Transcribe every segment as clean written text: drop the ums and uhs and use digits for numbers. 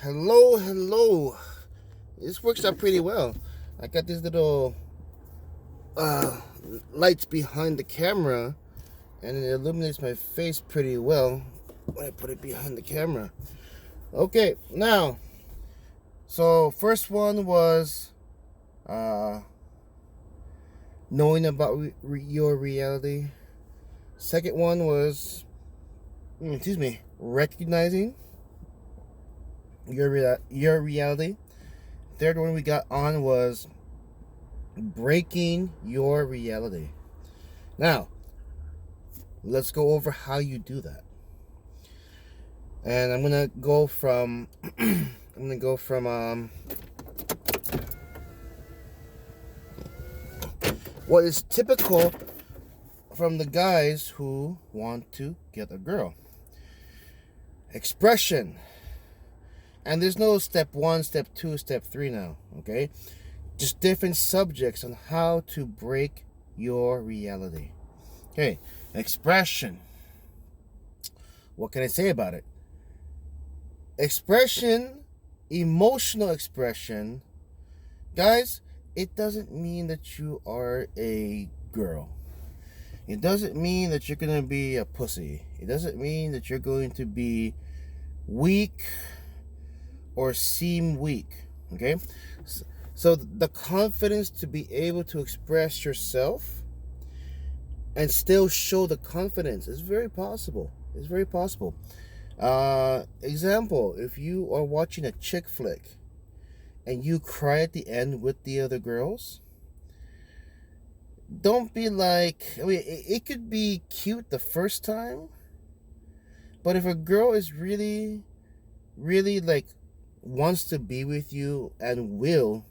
Hello, hello. This works out pretty well. I got these little uh, lights behind the camera, and it illuminates my face pretty well when I put it behind the camera. Okay, now, so first one was uh, knowing about your reality. Second one was, recognizing your reality. Third one we got on was breaking your reality. Now, let's go over how you do that. And I'm gonna go from what is typical from the guys who want to get a girl. Expression. And there's no step 1, step 2, step 3 now, okay? Just different subjects on how to break your reality. Okay, expression. What can I say about it? Expression, emotional expression, guys, it doesn't mean that you are a girl. It doesn't mean that you're going to be a pussy. It doesn't mean that you're going to be weak or seem weak, okay? So the confidence to be able to express yourself and still show the confidence is very possible. It's very possible. Example, if you are watching a chick flick and you cry at the end with the other girls, don't be like, it could be cute the first time, but if a girl is really, really like wants to be with you and will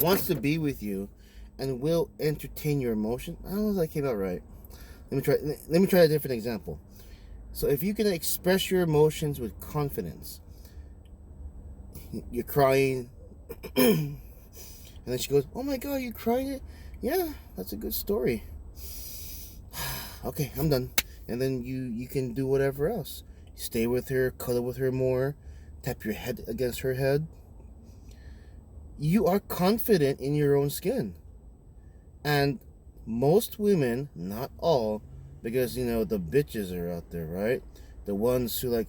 wants to be with you and will entertain your emotion. I don't know if that came out right. Let me try a different example. So if you can express your emotions with confidence, you're crying and then she goes, "Oh my god, you cried?" Yeah, that's a good story. Okay, I'm done. And then you can do whatever else. Stay with her, cuddle with her more, tap your head against her head. You are confident in your own skin. And most women, not all, because the bitches are out there, right? The ones who like,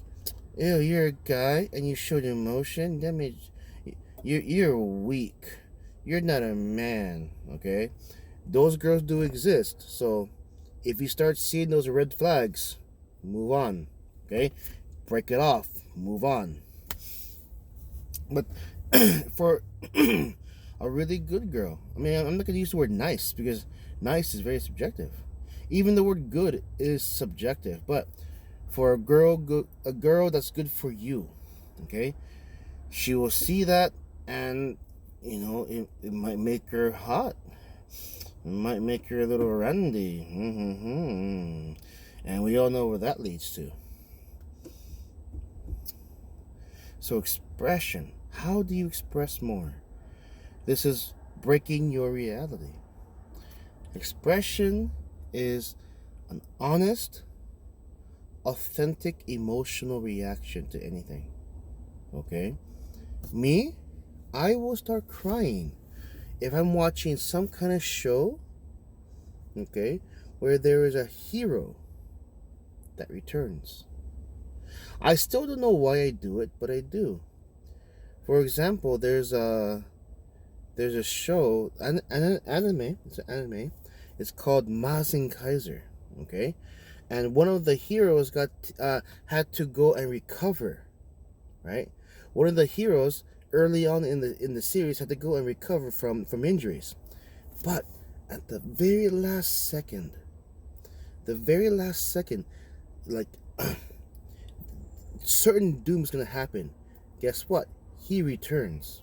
ew, you're a guy and you showed emotion. That means you're weak. You're not a man, okay? Those girls do exist. So if you start seeing those red flags, move on, okay? Break it off, move on. But for a really good girl, I'm not going to use the word nice because nice is very subjective. Even the word good is subjective. But for a girl that's good for you, okay, she will see that, and it might make her hot. It might make her a little randy. And we all know where that leads to. So expression. How do you express more? This is breaking your reality. Expression is an honest, authentic emotional reaction to anything. Okay? Me, I will start crying if I'm watching some kind of show, okay, where there is a hero that returns. I still don't know why I do it, but I do. For example, there's a show, an anime. It's an anime. It's called Mazinger Kaiser. Okay, and one of the heroes had to go and recover. Right, one of the heroes early on in the series had to go and recover from injuries, but at the very last second, like certain doom's gonna happen. Guess what? He returns.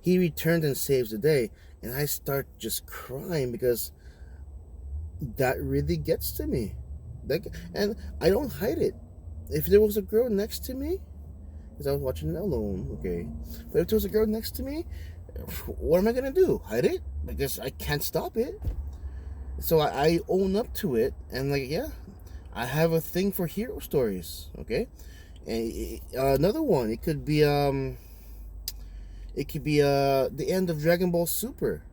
He returns and saves the day, and I start just crying because that really gets to me. And I don't hide it. If there was a girl next to me, because I was watching it alone, okay, but if there was a girl next to me, what am I gonna do? Hide it? Because I can't stop it. So I own up to it, and yeah, I have a thing for hero stories. Okay, and another one. It could be the end of Dragon Ball Super.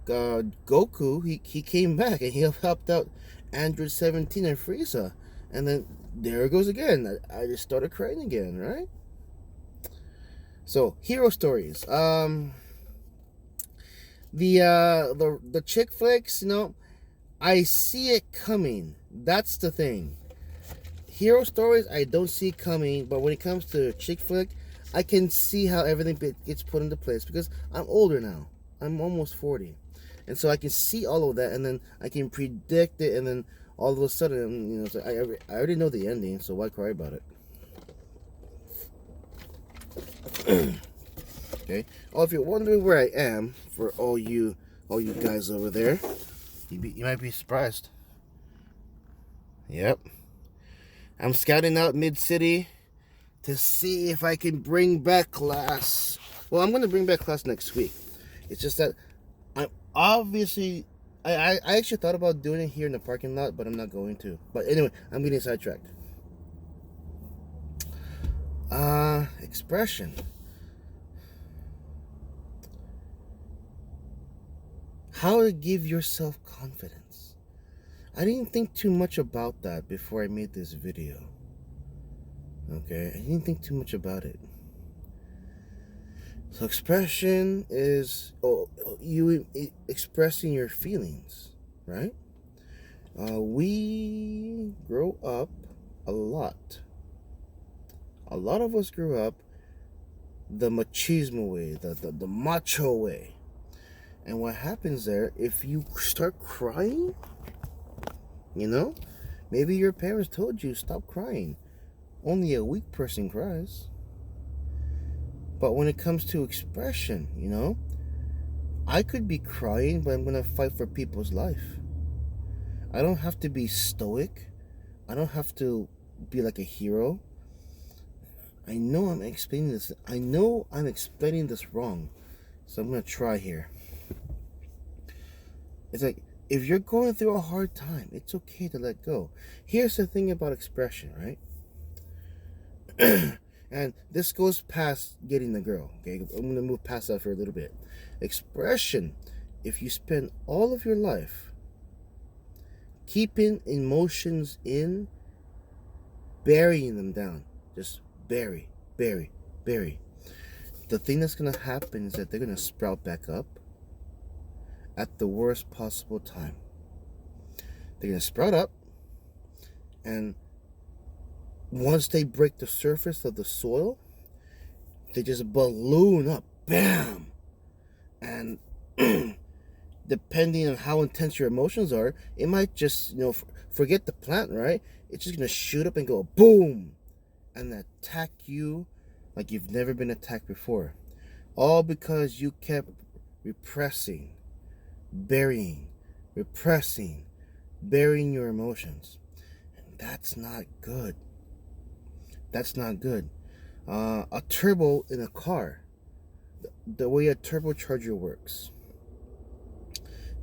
Goku, he came back and he helped out Android 17 and Frieza, and then there it goes again. I just started crying again, right? So hero stories. The chick flicks, I see it coming. That's the thing. Hero stories, I don't see coming, but when it comes to chick flick, I can see how everything gets put into place because I'm older now. I'm almost 40. And so I can see all of that, and then I can predict it, and then all of a sudden, so I already know the ending, so why cry about it? Okay. Oh, if you're wondering where I am, for all you guys over there, you might be surprised. Yep. I'm scouting out Mid-City to see if I can bring back class. Well, I'm going to bring back class next week. It's just that I'm obviously... I actually thought about doing it here in the parking lot, but I'm not going to. But anyway, I'm getting sidetracked. Expression. How to give yourself confidence. I didn't think too much about that before I made this video. Okay, I didn't think too much about it. So expression is you expressing your feelings, right? We grow up a lot. A lot of us grew up the machismo way, the macho way. And what happens there, if you start crying, maybe your parents told you stop crying. Only a weak person cries. But when it comes to expression, I could be crying, but I'm going to fight for people's life. I don't have to be stoic. I don't have to be like a hero. I know I'm explaining this. I know I'm explaining this wrong. So I'm going to try here. It's like, if you're going through a hard time, it's okay to let go. Here's the thing about expression, right? And this goes past getting the girl, okay? I'm going to move past that for a little bit. Expression, if you spend all of your life keeping emotions in, burying them down, just bury. The thing that's going to happen is that they're going to sprout back up at the worst possible time. They're going to sprout up, and once they break the surface of the soil, they just balloon up. Bam! And depending on how intense your emotions are, it might just, forget the plant, right? It's just going to shoot up and go boom! And attack you like you've never been attacked before. All because you kept repressing, burying your emotions. And that's not good. That's not good. A turbo in a car, the way a turbocharger works.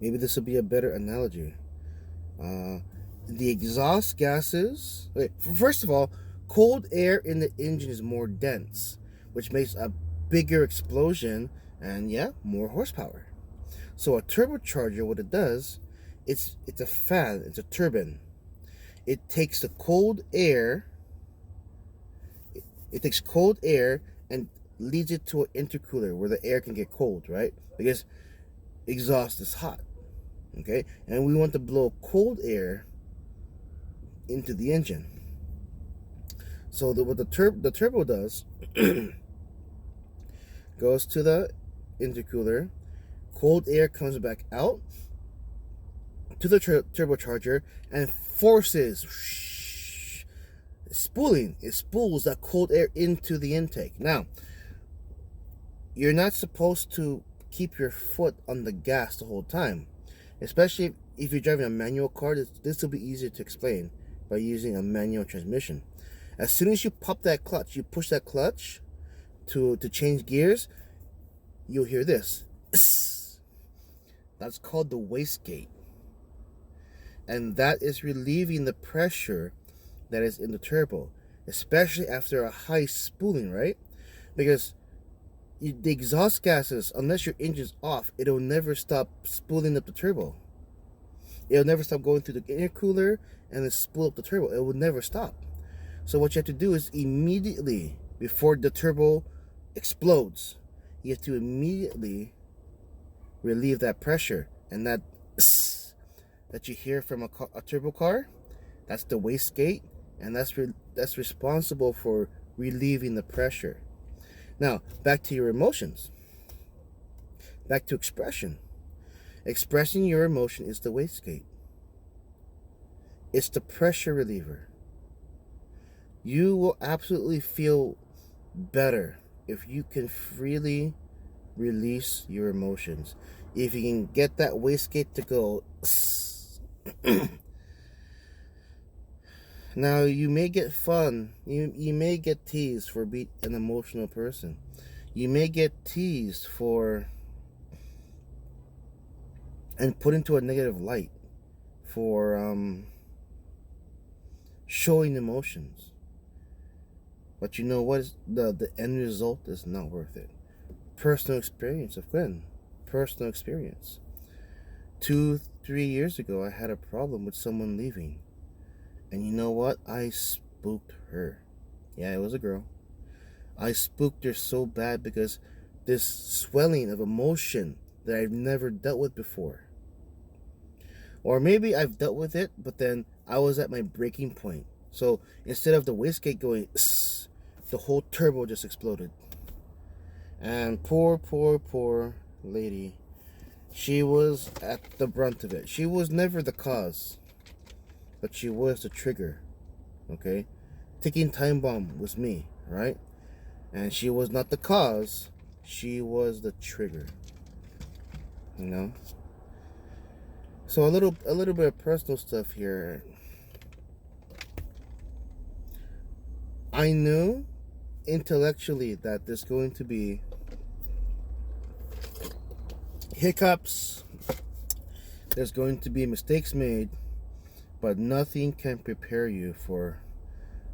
Maybe this will be a better analogy. The exhaust gases. Okay, first of all, cold air in the engine is more dense, which makes a bigger explosion and more horsepower. So a turbocharger, what it does, it's a fan, it's a turbine. It takes the cold air. It takes cold air and leads it to an intercooler where the air can get cold, right? Because exhaust is hot, okay? And we want to blow cold air into the engine. So what the turbo does goes to the intercooler, cold air comes back out to the turbocharger and forces spooling. It spools that cold air into the intake. Now, you're not supposed to keep your foot on the gas the whole time, especially if you're driving a manual car. This will be easier to explain by using a manual transmission. As soon as you pop that clutch, you push that clutch to change gears, you'll hear this. That's called the wastegate. And that is relieving the pressure that is in the turbo, especially after a high spooling, right? Because the exhaust gases, unless your engine's off, it'll never stop spooling up the turbo. It'll never stop going through the intercooler and then spool up the turbo. It will never stop. So what you have to do is immediately, before the turbo explodes, you have to immediately relieve that pressure. And that that you hear from a turbo car, that's the wastegate, and that's responsible for relieving the pressure. Now, back to your emotions. Back to expression. Expressing your emotion is the wastegate. It's the pressure reliever. You will absolutely feel better if you can freely release your emotions. If you can get that wastegate to go. Now, you may get fun. You may get teased for being an emotional person. You may get teased for and put into a negative light for showing emotions. But you know what? The end result is not worth it. Personal experience of Glenn. Personal experience. 2-3 years ago, I had a problem with someone leaving. And you know what? I spooked her. Yeah, it was a girl. I spooked her so bad because this swelling of emotion that I've never dealt with before. Or maybe I've dealt with it, but then I was at my breaking point. So instead of the wastegate going, the whole turbo just exploded. And poor lady. She was at the brunt of it. She was never the cause, but she was the trigger. Okay? Ticking time bomb was me, right? And she was not the cause. She was the trigger. You know? So a little bit of personal stuff here. I knew intellectually that there's going to be hiccups, there's going to be mistakes made, but nothing can prepare you for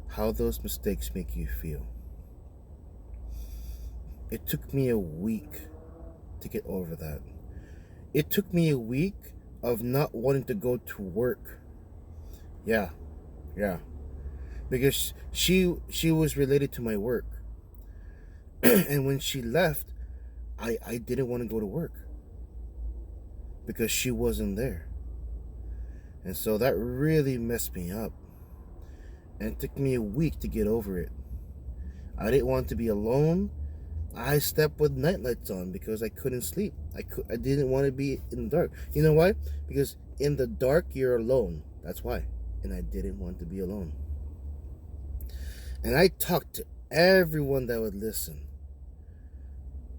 how those mistakes make you feel. It took me a week to get over that. It took me a week of not wanting to go to work. Yeah. Because she was related to my work. And when she left, I didn't want to go to work because she wasn't there. And so that really messed me up. And it took me a week to get over it. I didn't want to be alone. I slept with night lights on because I couldn't sleep. I didn't want to be in the dark. You know why? Because in the dark, you're alone. That's why. And I didn't want to be alone. And I talked to everyone that would listen.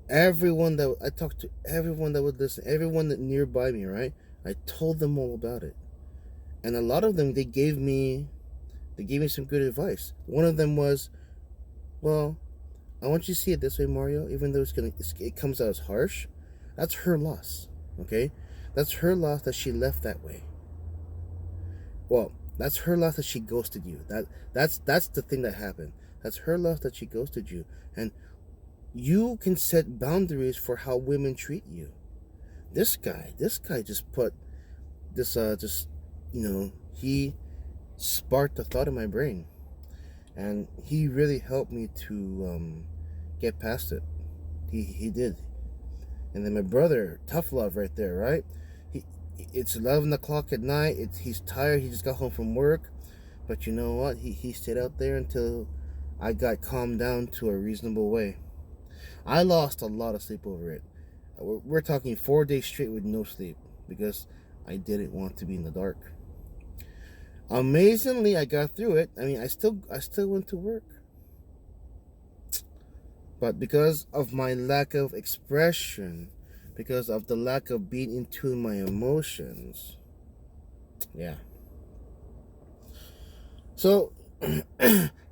I talked to everyone that would listen. Everyone that nearby me, right? I told them all about it. And a lot of them, they gave me some good advice. One of them was, well, I want you to see it this way, Mario. Even though it comes out as harsh, that's her loss. Okay, that's her loss that she left that way. Well, that's her loss that she ghosted you. That's the thing that happened. That's her loss that she ghosted you, and you can set boundaries for how women treat you. This guy just put this he sparked a thought in my brain, and he really helped me to get past it. He did. And then my brother, tough love right there, right? It's 11 o'clock at night. He's tired. He just got home from work, but you know what? He stayed out there until I got calmed down to a reasonable way. I lost a lot of sleep over it. We're talking 4 days straight with no sleep because I didn't want to be in the dark. Amazingly, I got through it. I mean, I still went to work. But because of my lack of expression, because of the lack of being in tune with my emotions, yeah. So,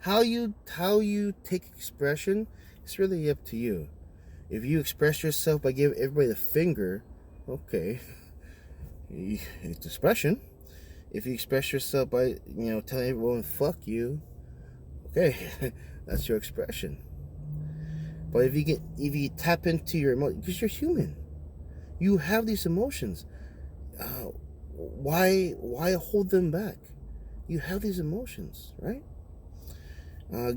how you take expression, it's really up to you. If you express yourself by giving everybody the finger, okay, it's expression. If you express yourself by, telling everyone fuck you, okay, that's your expression. But if you tap into your emotions, because you're human, you have these emotions. Why hold them back? You have these emotions, right?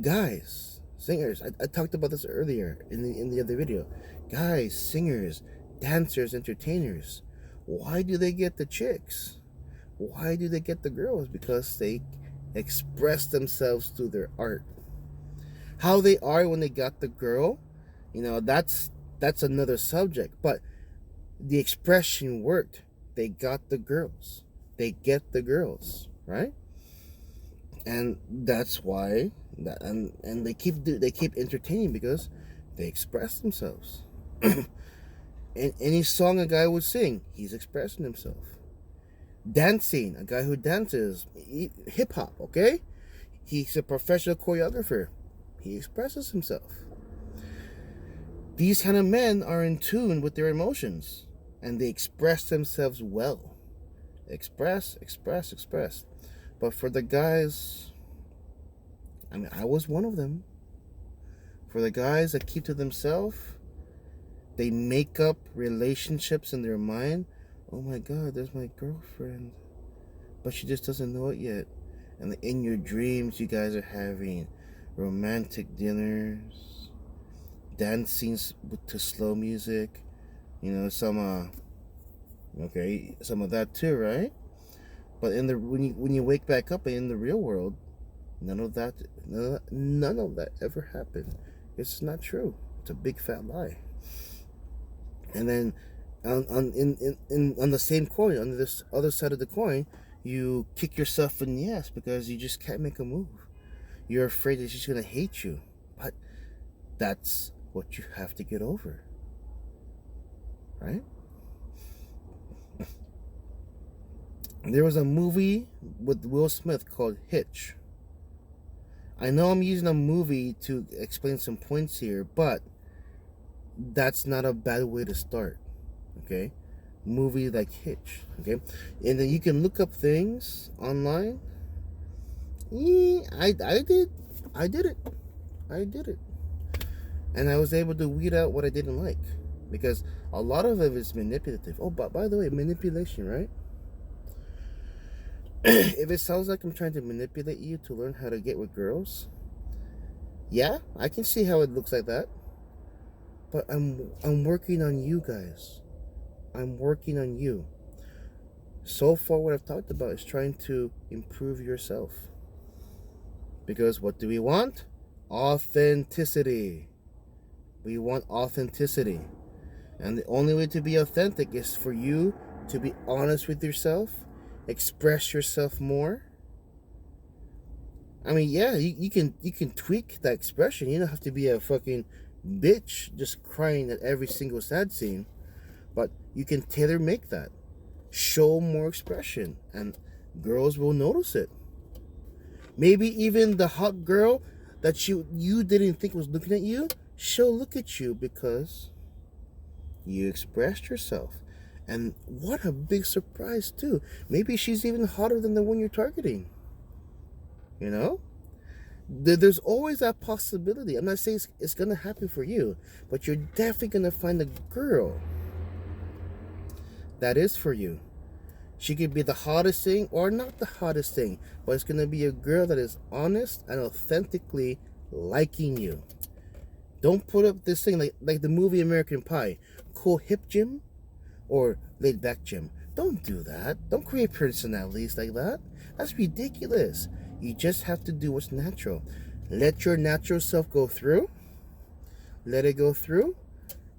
Guys, singers. I talked about this earlier in the other video. Guys, singers, dancers, entertainers. Why do they get the chicks? Why do they get the girls? Because they express themselves through their art. How they are when they got the girl, that's another subject. But the expression worked. They got the girls. They get the girls, right? And that's why and they keep entertaining because they express themselves. In any song a guy would sing, he's expressing himself. Dancing, a guy who dances, hip hop, okay? He's a professional choreographer. He expresses himself. These kind of men are in tune with their emotions, and they express themselves well. Express. But for the guys, I was one of them. For the guys that keep to themselves, they make up relationships in their mind. Oh my God, there's my girlfriend. But she just doesn't know it yet. And in your dreams, you guys are having romantic dinners, dancing to slow music, some of that too, right? But when you wake back up in the real world, none of that ever happened. It's not true. It's a big fat lie. And then on the same coin, on this other side of the coin, you kick yourself in the ass because you just can't make a move. You're afraid that she's gonna hate you. But that's what you have to get over, right? There was a movie with Will Smith called Hitch. I know I'm using a movie to explain some points here, but that's not a bad way to start, okay? Movie like Hitch, okay? And then you can look up things online. I did it. And I was able to weed out what I didn't like, because a lot of it is manipulative. Oh, but by the way, manipulation, right? If it sounds like I'm trying to manipulate you to learn how to get with girls, yeah, I can see how it looks like that. But I'm working on you guys. I'm working on you. So far, what I've talked about is trying to improve yourself. Because what do we want? Authenticity. We want authenticity. And the only way to be authentic is for you to be honest with yourself, express yourself more. I mean, yeah, you can tweak that expression. You don't have to be a fucking bitch just crying at every single sad scene. But you can tailor make that. Show more expression, and girls will notice it. Maybe even the hot girl that you didn't think was looking at you, she'll look at you because you expressed yourself. And what a big surprise too. Maybe she's even hotter than the one you're targeting. There's always that possibility. I'm not saying it's gonna happen for you, but you're definitely gonna find a girl that is for you. She could be the hottest thing or not the hottest thing, but it's gonna be a girl that is honest and authentically liking you. Don't put up this thing like the movie American Pie. Cool hip Jim or laid back Jim. Don't do that. Don't create personalities like that. That's ridiculous. You just have to do what's natural. Let your natural self go through. Let it go through.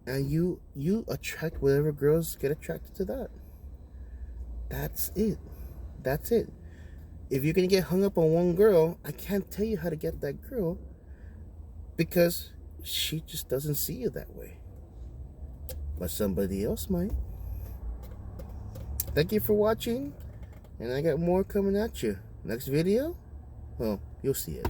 And you attract whatever girls get attracted to that. That's it. That's it. If you're going to get hung up on one girl, I can't tell you how to get that girl because she just doesn't see you that way. But somebody else might. Thank you for watching. And I got more coming at you. Next video, well, you'll see it.